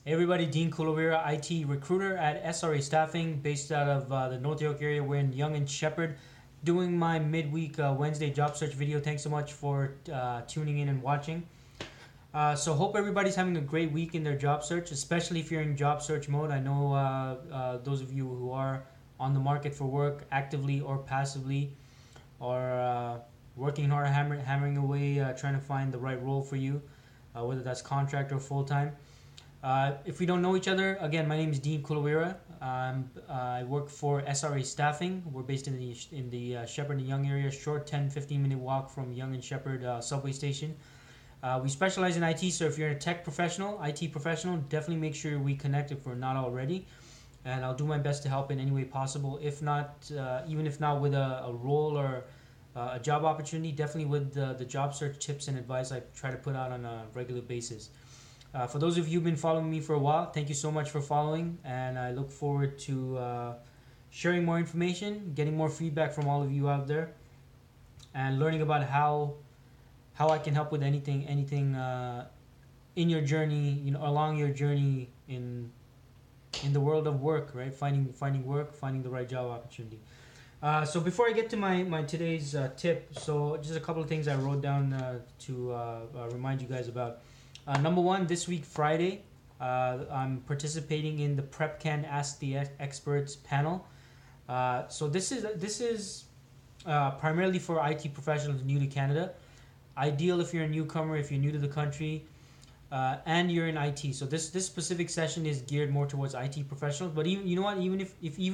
Hey everybody, Dean Kulavira, IT recruiter at SRA Staffing, based out of the North York area. We're in Young and Shepherd, doing my midweek Wednesday job search video. Thanks so much for tuning in and watching. So hope everybody's having a great week in their job search, especially if you're in job search mode. I know those of you who are on the market for work, actively or passively, are working hard, hammering away, trying to find the right role for you, whether that's contract or full time. If we don't know each other, again, my name is Dean Kulawira. I work for SRA Staffing. We're based in the Shepherd and Young area, short 10-15 minute walk from Young and Shepherd subway station. We specialize in IT, so if you're a tech professional, IT professional, definitely make sure we connect if we're not already. And I'll do my best to help in any way possible. If not, even if not with a role or a job opportunity, definitely with the job search tips and advice I try to put out on a regular basis. For those of you who've been following me for a while, thank you so much for following, and I look forward to sharing more information, getting more feedback from all of you out there, and learning about how I can help with anything in your journey, along your journey in the world of work, right? Finding work, finding the right job opportunity. So before I get to my today's tip, so just a couple of things I wrote down to remind you guys about. Number one, this week Friday, I'm participating in the PrepCan Ask the Experts panel. So this is primarily for IT professionals new to Canada. Ideal if you're a newcomer, if you're new to the country, and you're in IT. So this specific session is geared more towards IT professionals. But even you know what, even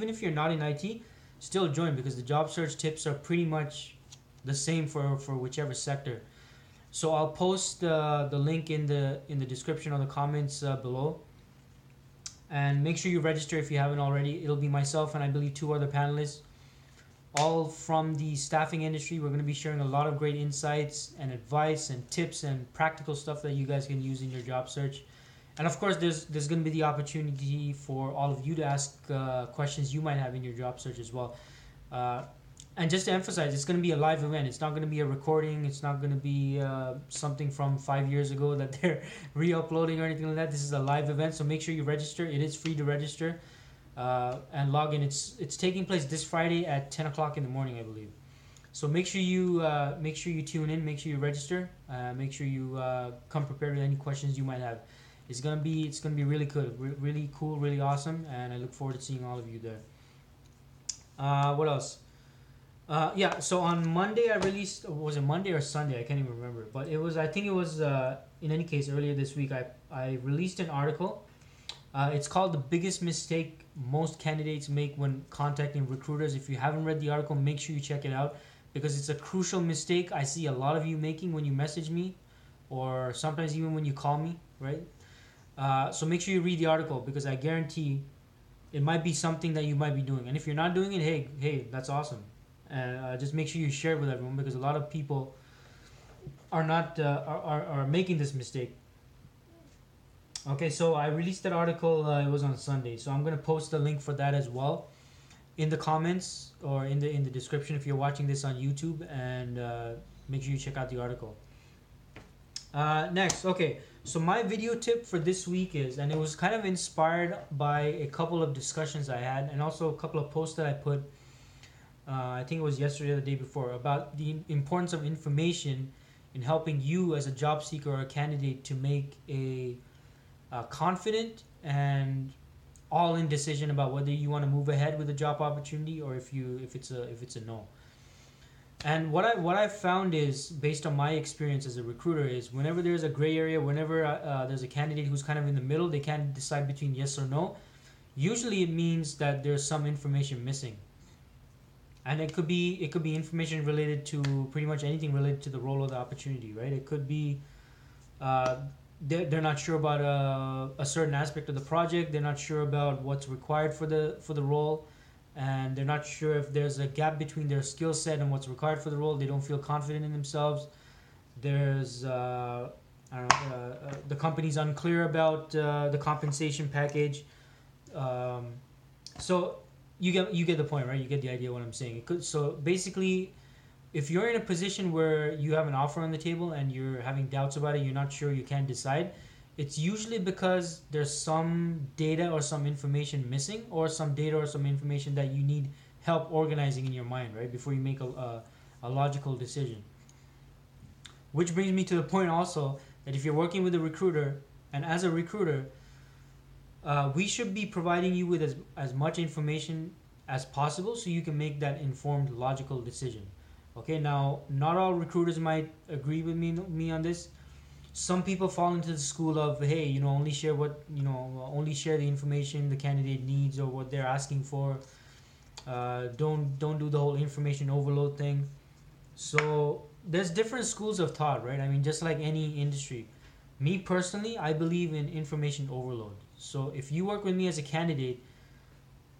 if you're not in IT, still join, because the job search tips are pretty much the same for whichever sector. So I'll post the link in the description or the comments below, and make sure you register if you haven't already. It'll be myself and I believe two other panelists, all from the staffing industry. We're going to be sharing a lot of great insights and advice and tips and practical stuff that you guys can use in your job search. And of course, there's going to be the opportunity for all of you to ask questions you might have in your job search as well. Uh, and just to emphasize, it's going to be a live event. It's not going to be a recording. It's not going to be something from 5 years ago that they're re-uploading or anything like that. This is a live event, so make sure you register. It is free to register and log in. It's taking place this Friday at 10 o'clock in the morning, I believe. So make sure you tune in. Make sure you register. Make sure you come prepared with any questions you might have. It's gonna be really good, really cool, really awesome, and I look forward to seeing all of you there. What else? Yeah, so on Monday I released, was it Monday or Sunday? I can't even remember. But I think it was, in any case, earlier this week, I released an article. It's called The Biggest Mistake Most Candidates Make When Contacting Recruiters. If you haven't read the article, make sure you check it out, because it's a crucial mistake I see a lot of you making when you message me, or sometimes even when you call me, right? So make sure you read the article, because I guarantee it might be something that you might be doing. And if you're not doing it, hey, that's awesome. And just make sure you share it with everyone, because a lot of people are not are making this mistake. Okay, so I released that article. It was on Sunday, so I'm gonna post the link for that as well in the comments or in the description if you're watching this on YouTube, and make sure you check out the article. Next, okay. So my video tip for this week is, and it was kind of inspired by a couple of discussions I had, and also a couple of posts that I put. I think it was yesterday or the day before, about the importance of information in helping you as a job seeker or a candidate to make a confident and all-in decision about whether you want to move ahead with a job opportunity, or if it's a no. And what I found is, based on my experience as a recruiter, is whenever there's a gray area, whenever there's a candidate who's kind of in the middle, they can't decide between yes or no. Usually, it means that there's some information missing, and it could be information related to pretty much anything related to the role of the opportunity, right? It could be uh, they're not sure about a certain aspect of the project. They're not sure about what's required for the role, and they're not sure if there's a gap between their skill set and what's required for the role. They don't feel confident in themselves. There's I don't know, the company's unclear about the compensation package. Um, so you get the point, right? You get the idea of what I'm saying. So basically, if you're in a position where you have an offer on the table and you're having doubts about it, you're not sure, you can't decide, it's usually because there's some data or some information missing, or some data or some information that you need help organizing in your mind, right, before you make a logical decision. Which brings me to the point also that if you're working with a recruiter, and as a recruiter, we should be providing you with as much information as possible so you can make that informed, logical decision. Okay, now not all recruiters might agree with me on this. Some people fall into the school of, hey, only share what only share the information the candidate needs or what they're asking for. Don't do the whole information overload thing. So there's different schools of thought, right? I mean, just like any industry. Me personally, I believe in information overload. So if you work with me as a candidate,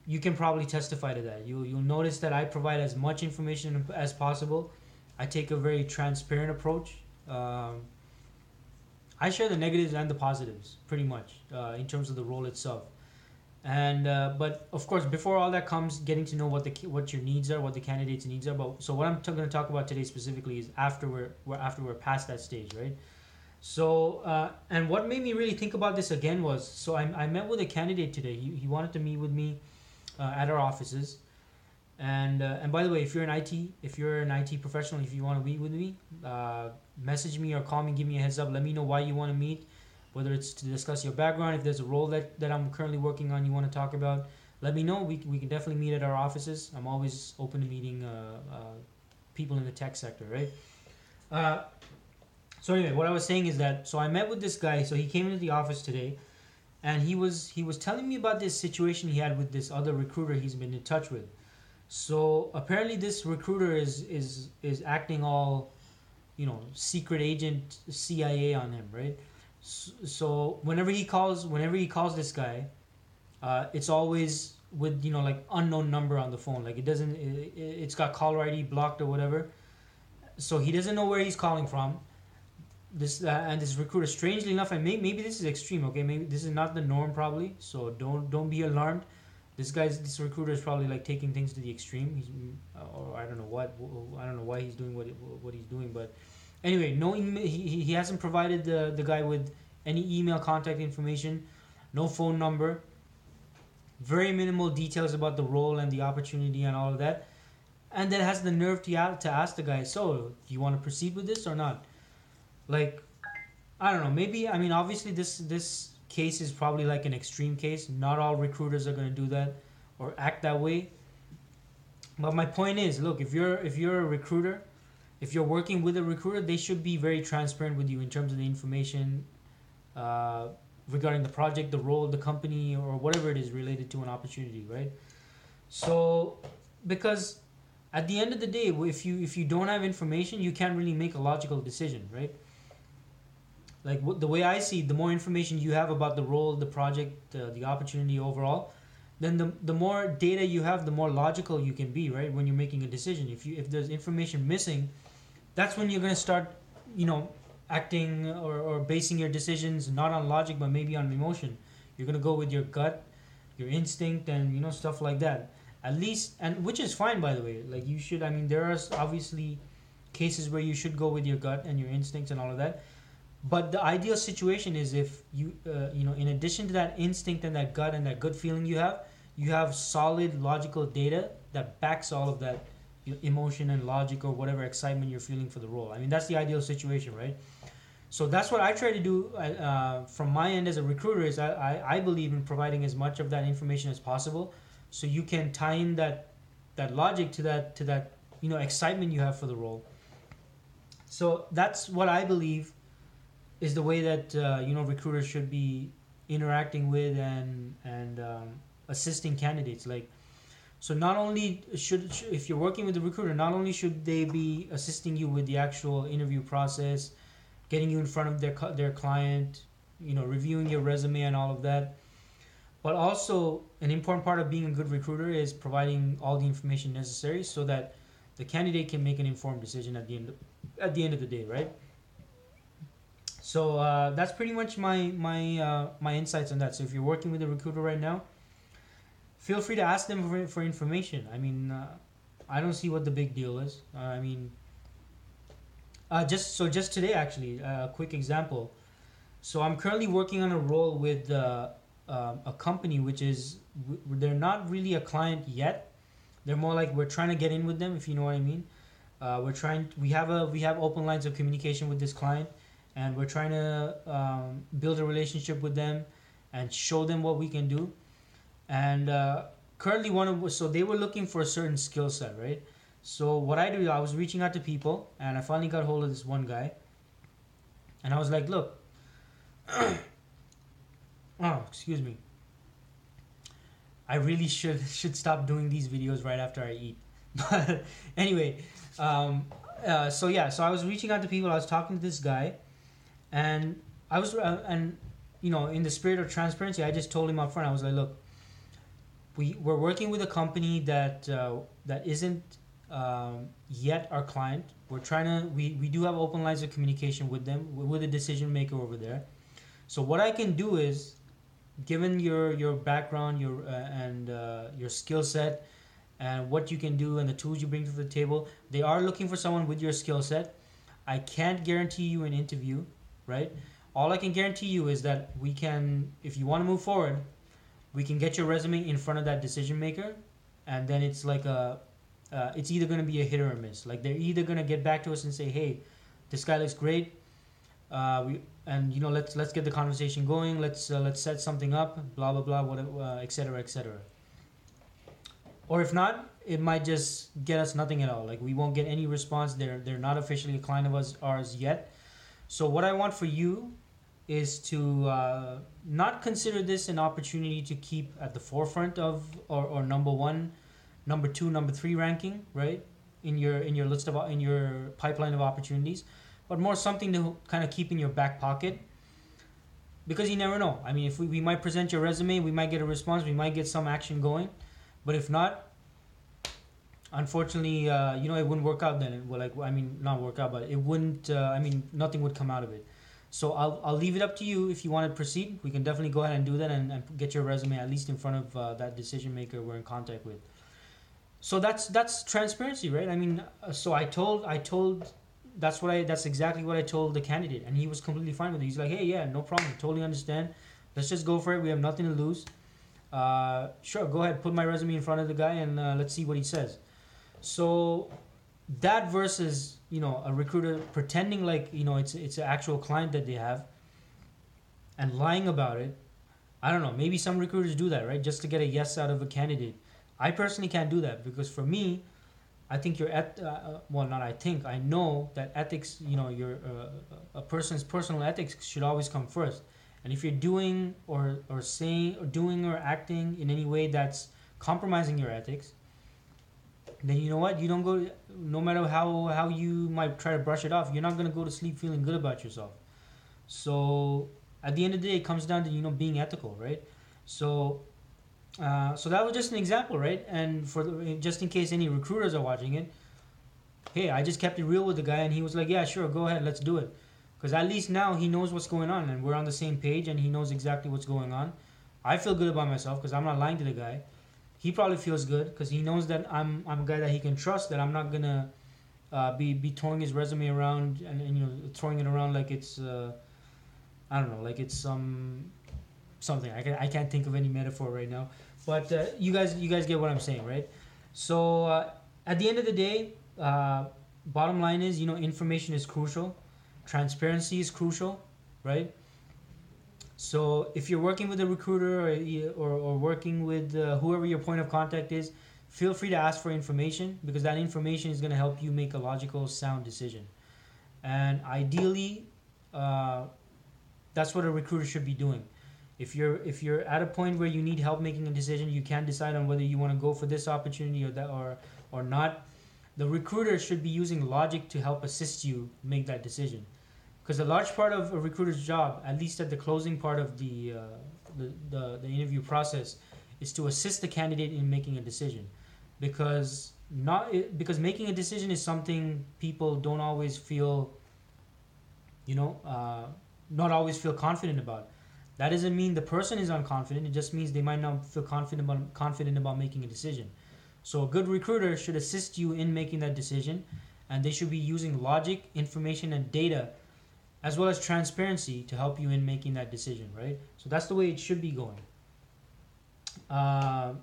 you can probably testify to that. You'll notice that I provide as much information as possible. I take a very transparent approach. I share the negatives and the positives pretty much in terms of the role itself. And but of course, before all that comes getting to know what your needs are, what the candidate's needs are. But so what I'm going to talk about today specifically is after we're past that stage, right? So and what made me really think about this again was, so I met with a candidate today. He wanted to meet with me at our offices. And by the way, if you're an IT professional, if you want to meet with me, message me or call me, give me a heads up. Let me know why you want to meet, whether it's to discuss your background, if there's a role that I'm currently working on you want to talk about. Let me know. We can definitely meet at our offices. I'm always open to meeting people in the tech sector, right? So anyway, what I was saying is that, so I met with this guy. So he came into the office today, and he was telling me about this situation he had with this other recruiter he's been in touch with. So apparently this recruiter is acting all, secret agent CIA on him, right? So whenever he calls this guy, it's always with like unknown number on the phone. Like it's got caller ID blocked or whatever. So he doesn't know where he's calling from. And this recruiter, strangely enough, and maybe this is extreme. Okay, maybe this is not the norm probably. So don't be alarmed. This recruiter is probably like taking things to the extreme. Or I don't know why he's doing what he's doing. But anyway, no email, he hasn't provided the guy with any email contact information, no phone number, very minimal details about the role and the opportunity and all of that, and then has the nerve to ask the guy, so do you want to proceed with this or not? Like, I don't know. Maybe, I mean, obviously this case is probably like an extreme case. Not all recruiters are going to do that or act that way. But my point is, look, if you're a recruiter, if you're working with a recruiter, they should be very transparent with you in terms of the information regarding the project, the role, the company, or whatever it is related to an opportunity, right? So, because at the end of the day, if you don't have information, you can't really make a logical decision, right? Like the way I see it, the more information you have about the role, the project, the opportunity overall, then the more data you have, the more logical you can be, right? When you're making a decision, if there's information missing, that's when you're gonna start, acting or basing your decisions not on logic but maybe on emotion. You're gonna go with your gut, your instinct, and stuff like that. At least, and which is fine, by the way. Like you should. I mean, there are obviously cases where you should go with your gut and your instincts and all of that. But the ideal situation is if you, in addition to that instinct and that gut and that good feeling you have solid logical data that backs all of that emotion and logic or whatever excitement you're feeling for the role. I mean, that's the ideal situation, right? So that's what I try to do from my end as a recruiter. Is I believe in providing as much of that information as possible, so you can tie in that logic to that excitement you have for the role. So that's what I believe is the way that recruiters should be interacting with and assisting candidates. Like, so not only should if you're working with the recruiter, not only should they be assisting you with the actual interview process, getting you in front of their client, reviewing your resume and all of that, but also an important part of being a good recruiter is providing all the information necessary so that the candidate can make an informed decision at the end of the day, right? So that's pretty much my insights on that. So if you're working with a recruiter right now, feel free to ask them for information. I mean, I don't see what the big deal is. Just today, actually, a quick example. So I'm currently working on a role with a company which is they're not really a client yet. They're more like we're trying to get in with them, if you know what I mean. We have open lines of communication with this client, and we're trying to build a relationship with them and show them what we can do. And currently, so they were looking for a certain skill set, right? So what I do, I was reaching out to people, and I finally got hold of this one guy, and I was like, look, oh, excuse me, I really should stop doing these videos right after I eat. But anyway, so I was reaching out to people. I was talking to this guy, and and in the spirit of transparency, I just told him up front. I was like, look, we're working with a company that isn't yet our client. We're trying to we do have open lines of communication with them, with a decision maker over there. So what I can do is, given your background, your skill set, and what you can do and the tools you bring to the table, they are looking for someone with your skill set. I can't guarantee you an interview, right? All I can guarantee you is that we can, if you want to move forward, we can get your resume in front of that decision maker, and then it's like it's either going to be a hit or a miss. Like they're either going to get back to us and say, hey, this guy looks great. Let's get the conversation going. Let's set something up. Blah blah blah. Whatever, etc. etc. Or if not, it might just get us nothing at all. Like we won't get any response. They're not officially a client of ours yet. So what I want for you is to not consider this an opportunity to keep at the forefront of or number one, number two, number three ranking, right? In your list of in your pipeline of opportunities, but more something to kind of keep in your back pocket, because you never know. I mean, if we might present your resume, we might get a response, we might get some action going, but if not, unfortunately, it wouldn't work out then. Not work out, but it wouldn't. Nothing would come out of it. So I'll leave it up to you. If you want to proceed, we can definitely go ahead and do that and get your resume at least in front of that decision maker we're in contact with. So that's transparency, right? I mean, so I told that's exactly what I told the candidate, and he was completely fine with it. He's like, hey, yeah, no problem, totally understand. Let's just go for it. We have nothing to lose. Sure, go ahead, put my resume in front of the guy, and let's see what he says. So that versus a recruiter pretending like it's an actual client that they have and lying about it. I don't know, maybe some recruiters do that, right, just to get a yes out of a candidate. I personally can't do that, because for me, I think I know that ethics, your a person's personal ethics should always come first. And if you're doing or saying or doing or acting in any way that's compromising your ethics, then you know what? You don't go. No matter how you might try to brush it off, you're not gonna go to sleep feeling good about yourself. So at the end of the day, it comes down to being ethical, right? So so that was just an example, right? And just in case any recruiters are watching it, hey, I just kept it real with the guy, and he was like, yeah, sure, go ahead, let's do it. Because at least now he knows what's going on, and we're on the same page, and he knows exactly what's going on. I feel good about myself because I'm not lying to the guy. He probably feels good because he knows that I'm a guy that he can trust, that I'm not gonna be throwing his resume around and throwing it around like it's I don't know, like it's something. I can't think of any metaphor right now, but you guys get what I'm saying, right? So at the end of the day, bottom line is, information is crucial, transparency is crucial, right? So if you're working with a recruiter or working with whoever your point of contact is, feel free to ask for information, because that information is going to help you make a logical, sound decision. And ideally, that's what a recruiter should be doing. If you're at a point where you need help making a decision, you can't decide on whether you want to go for this opportunity or that or not, the recruiter should be using logic to help assist you make that decision. Because a large part of a recruiter's job, at least at the closing part of the interview process, is to assist the candidate in making a decision. Because making a decision is something people don't always feel, not always feel confident about. That doesn't mean the person is unconfident. It just means they might not feel confident about making a decision. So a good recruiter should assist you in making that decision, and they should be using logic, information, and data as well as transparency to help you in making that decision, right? So that's the way it should be going. Uh,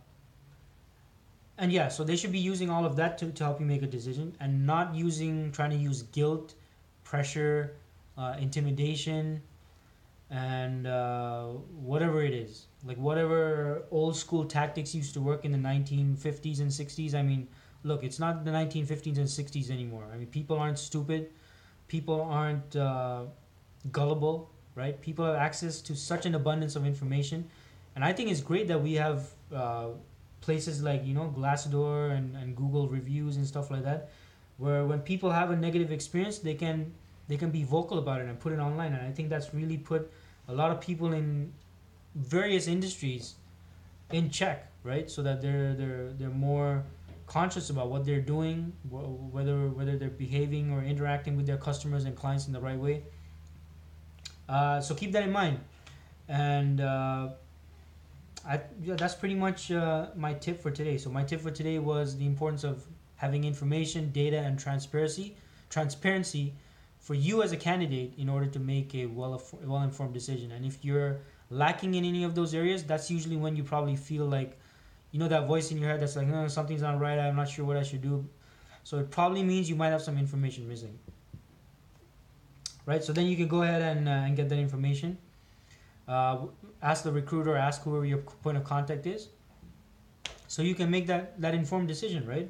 and yeah, so they should be using all of that to help you make a decision, and not trying to use guilt, pressure, intimidation, and whatever it is, like whatever old school tactics used to work in the 1950s and 60s. I mean, look, it's not the 1950s and 60s anymore. I mean, people aren't stupid, people aren't gullible, right? People have access to such an abundance of information, and I think it's great that we have places like, you know, Glassdoor and Google reviews and stuff like that, where when people have a negative experience, they can be vocal about it and put it online. And I think that's really put a lot of people in various industries in check, right? So that they're more conscious about what they're doing, whether they're behaving or interacting with their customers and clients in the right way. So keep that in mind. And yeah, that's pretty much my tip for today. So my tip for today was the importance of having information, data, and transparency for you as a candidate in order to make a well-informed decision. And if you're lacking in any of those areas, that's usually when you probably feel like, you know, that voice in your head that's like, no, something's not right, I'm not sure what I should do. So it probably means you might have some information missing, right? So then you can go ahead and get that information. Ask the recruiter, ask whoever your point of contact is, so you can make that informed decision, right?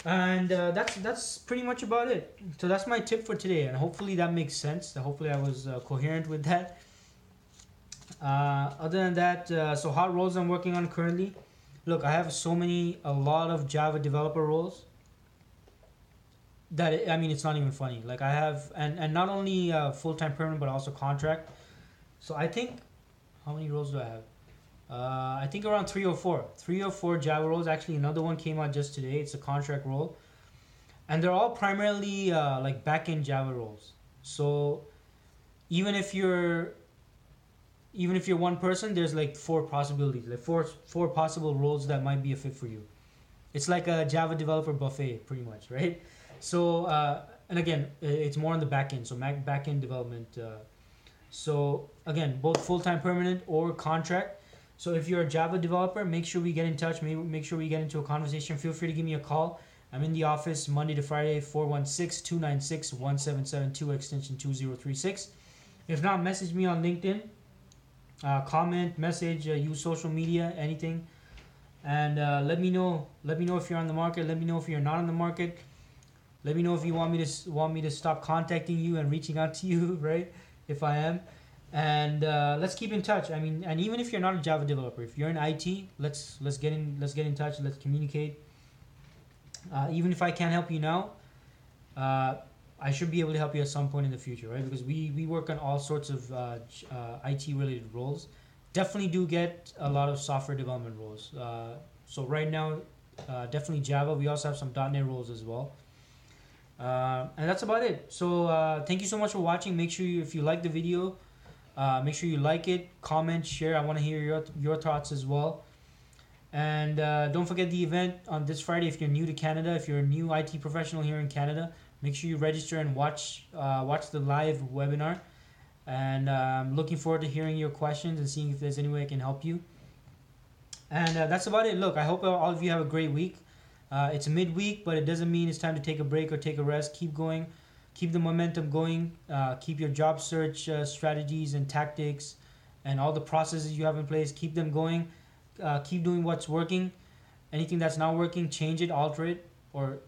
And that's pretty much about it. So that's my tip for today, and hopefully that makes sense. Hopefully I was coherent with that. Other than that, so hot roles I'm working on currently. Look, I have a lot of Java developer roles that, I mean, it's not even funny. Like I have, and not only full-time permanent, but also contract. So I think, how many roles do I have? I think around 3 or 4 Java roles. Actually, another one came out just today. It's a contract role, and they're all primarily like back-end Java roles. So even if you're one person, there's like 4 possibilities, like four possible roles that might be a fit for you. It's like a Java developer buffet, pretty much, right? So and again, it's more on the back end, so back end development. So again, both full-time permanent or contract. So if you're a Java developer, make sure we get in touch. Make sure we get into a conversation. Feel free to give me a call. I'm in the office Monday to Friday, 416-296-1772, extension 2036. If not, message me on LinkedIn. Comment, message, use social media, anything. And let me know if you're on the market. Let me know if you're not on the market. Let me know if you want me to stop contacting you and reaching out to you, right? If I am. And let's keep in touch. I mean, and even if you're not a Java developer, if you're in IT, let's get in touch. Let's communicate. Even if I can't help you now, I should be able to help you at some point in the future, right? Because we work on all sorts of IT related roles. Definitely do get a lot of software development roles. So right now, definitely Java. We also have some .NET roles as well. And that's about it. So thank you so much for watching. Make sure if you like the video, make sure you like it, comment, share. I want to hear your thoughts as well. And don't forget the event on this Friday. If you're new to Canada, if you're a new IT professional here in Canada, make sure you register and watch the live webinar. And I'm looking forward to hearing your questions and seeing if there's any way I can help you. And that's about it. Look, I hope all of you have a great week. It's midweek, but it doesn't mean it's time to take a break or take a rest. Keep going. Keep the momentum going. Keep your job search strategies and tactics and all the processes you have in place. Keep them going. Keep doing what's working. Anything that's not working, change it, alter it, or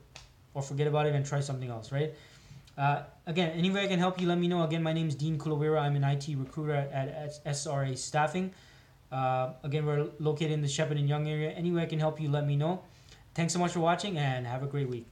forget about it and try something else, right? Again, any way I can help you, let me know. Again, my name is Dean Kulawira. I'm an IT recruiter at SRA Staffing. Again, we're located in the Shepparton Yonge area. Any way I can help you, let me know. Thanks so much for watching, and have a great week.